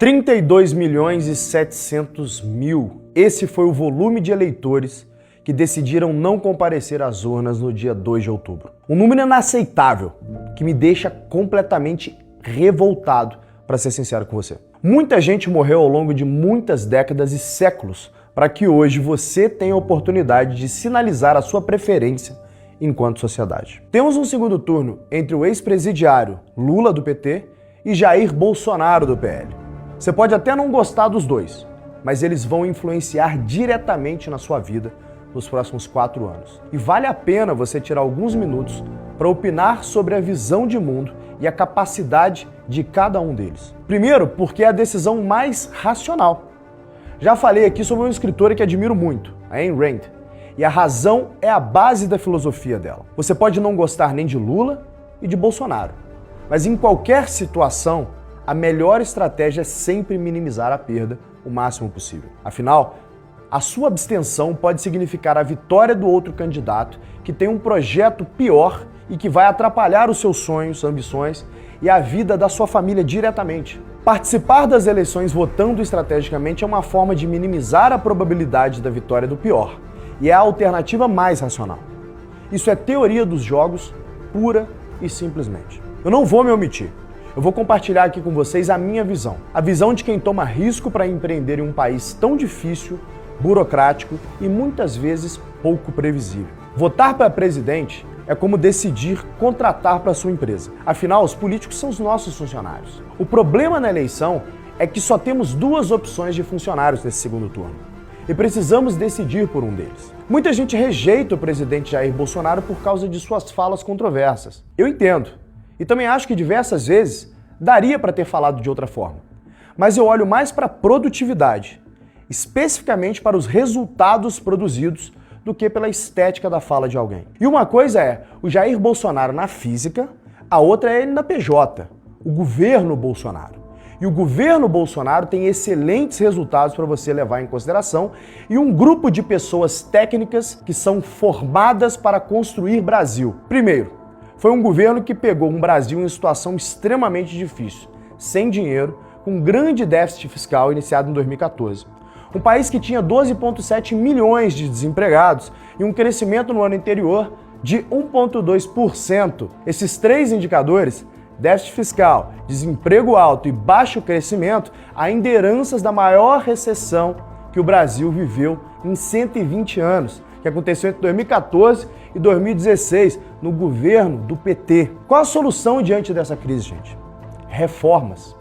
32.700.000. Esse foi o volume de eleitores que decidiram não comparecer às urnas no dia 2 de outubro. Um número inaceitável, que me deixa completamente revoltado, para ser sincero com você. Muita gente morreu ao longo de muitas décadas e séculos para que hoje você tenha a oportunidade de sinalizar a sua preferência enquanto sociedade. Temos um segundo turno entre o ex-presidiário Lula do PT e Jair Bolsonaro do PL. Você pode até não gostar dos dois, mas eles vão influenciar diretamente na sua vida nos próximos 4 anos. E vale a pena você tirar alguns minutos para opinar sobre a visão de mundo e a capacidade de cada um deles. Primeiro, porque é a decisão mais racional. Já falei aqui sobre uma escritora que admiro muito, a Ayn Rand, e a razão é a base da filosofia dela. Você pode não gostar nem de Lula e de Bolsonaro, mas em qualquer situação, a melhor estratégia é sempre minimizar a perda o máximo possível. Afinal, a sua abstenção pode significar a vitória do outro candidato que tem um projeto pior e que vai atrapalhar os seus sonhos, ambições e a vida da sua família diretamente. Participar das eleições votando estrategicamente é uma forma de minimizar a probabilidade da vitória do pior e é a alternativa mais racional. Isso é teoria dos jogos, pura e simplesmente. Eu não vou me omitir. Eu vou compartilhar aqui com vocês a minha visão. A visão de quem toma risco para empreender em um país tão difícil, burocrático e muitas vezes pouco previsível. Votar para presidente é como decidir contratar para sua empresa. Afinal, os políticos são os nossos funcionários. O problema na eleição é que só temos 2 opções de funcionários nesse segundo turno. E precisamos decidir por um deles. Muita gente rejeita o presidente Jair Bolsonaro por causa de suas falas controversas. Eu entendo. E também acho que diversas vezes daria para ter falado de outra forma. Mas eu olho mais para a produtividade, especificamente para os resultados produzidos, do que pela estética da fala de alguém. E uma coisa é o Jair Bolsonaro na física, a outra é ele na PJ, o governo Bolsonaro. E o governo Bolsonaro tem excelentes resultados para você levar em consideração e um grupo de pessoas técnicas que são formadas para construir Brasil. Primeiro, foi um governo que pegou um Brasil em situação extremamente difícil, sem dinheiro, com grande déficit fiscal iniciado em 2014. Um país que tinha 12,7 milhões de desempregados e um crescimento no ano anterior de 1,2%. Esses 3 indicadores, déficit fiscal, desemprego alto e baixo crescimento, ainda heranças da maior recessão que o Brasil viveu em 120 anos, que aconteceu entre 2014 e 2016, no governo do PT. Qual a solução diante dessa crise, gente? Reformas.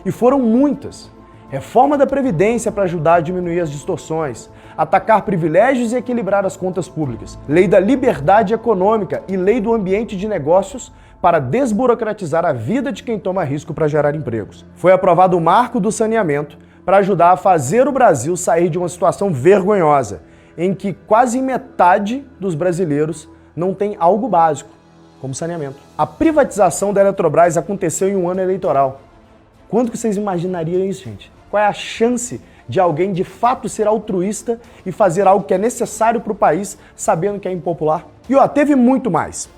E foram muitas. Reforma da Previdência para ajudar a diminuir as distorções, atacar privilégios e equilibrar as contas públicas, lei da liberdade econômica e lei do ambiente de negócios para desburocratizar a vida de quem toma risco para gerar empregos. Foi aprovado o marco do saneamento para ajudar a fazer o Brasil sair de uma situação vergonhosa, em que quase metade dos brasileiros não tem algo básico, como saneamento. A privatização da Eletrobras aconteceu em um ano eleitoral. Quanto que vocês imaginariam isso, gente? Qual é a chance de alguém de fato ser altruísta e fazer algo que é necessário para o país, sabendo que é impopular? E teve muito mais.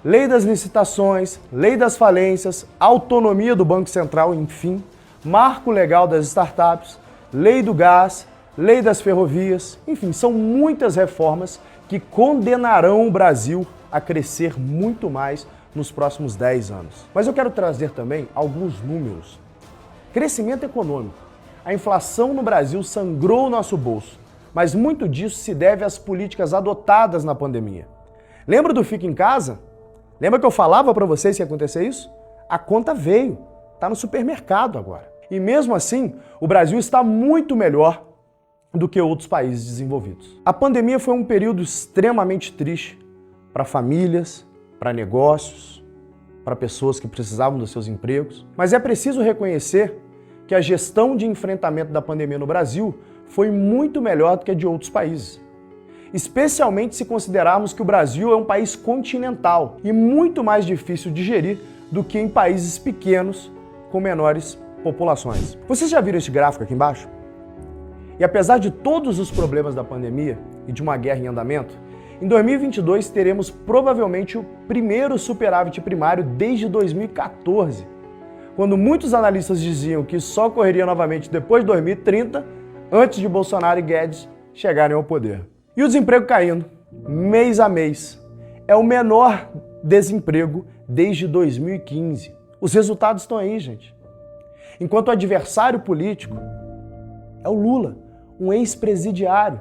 Lei das licitações, lei das falências, autonomia do Banco Central, enfim, marco legal das startups, lei do gás, lei das ferrovias, enfim, são muitas reformas que condenarão o Brasil a crescer muito mais nos próximos 10 anos. Mas eu quero trazer também alguns números. Crescimento econômico. A inflação no Brasil sangrou o nosso bolso, mas muito disso se deve às políticas adotadas na pandemia. Lembra do Fica em Casa? Lembra que eu falava para vocês que ia acontecer isso? A conta veio, está no supermercado agora. E mesmo assim, o Brasil está muito melhor do que outros países desenvolvidos. A pandemia foi um período extremamente triste para famílias, para negócios, para pessoas que precisavam dos seus empregos. Mas é preciso reconhecer que a gestão de enfrentamento da pandemia no Brasil foi muito melhor do que a de outros países. Especialmente se considerarmos que o Brasil é um país continental e muito mais difícil de gerir do que em países pequenos com menores populações. Vocês já viram esse gráfico aqui embaixo? E apesar de todos os problemas da pandemia e de uma guerra em andamento, em 2022 teremos provavelmente o primeiro superávit primário desde 2014. quando muitos analistas diziam que só ocorreria novamente depois de 2030, antes de Bolsonaro e Guedes chegarem ao poder. E o desemprego caindo, mês a mês. É o menor desemprego desde 2015. Os resultados estão aí, gente. Enquanto o adversário político é o Lula, um ex-presidiário,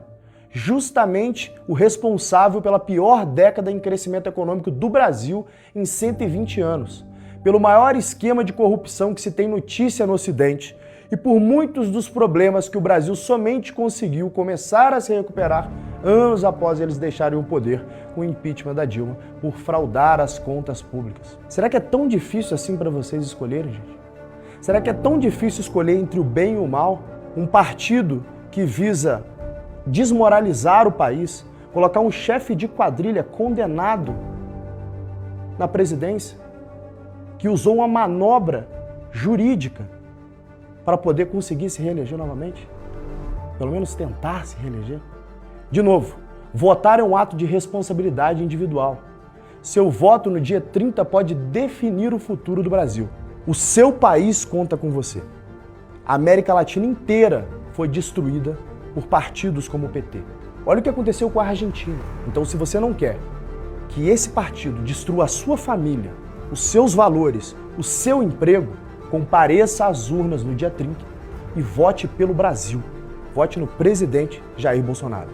justamente o responsável pela pior década em crescimento econômico do Brasil em 120 anos, pelo maior esquema de corrupção que se tem notícia no Ocidente e por muitos dos problemas que o Brasil somente conseguiu começar a se recuperar anos após eles deixarem o poder com o impeachment da Dilma por fraudar as contas públicas. Será que é tão difícil assim para vocês escolherem, gente? Será que é tão difícil escolher entre o bem e o mal? Um partido que visa desmoralizar o país, colocar um chefe de quadrilha condenado na presidência, que usou uma manobra jurídica para poder conseguir se reeleger novamente? Pelo menos tentar se reeleger? De novo, votar é um ato de responsabilidade individual. Seu voto no dia 30 pode definir o futuro do Brasil. O seu país conta com você. A América Latina inteira foi destruída por partidos como o PT. Olha o que aconteceu com a Argentina. Então, se você não quer que esse partido destrua a sua família, os seus valores, o seu emprego, compareça às urnas no dia 30 e vote pelo Brasil. Vote no presidente Jair Bolsonaro.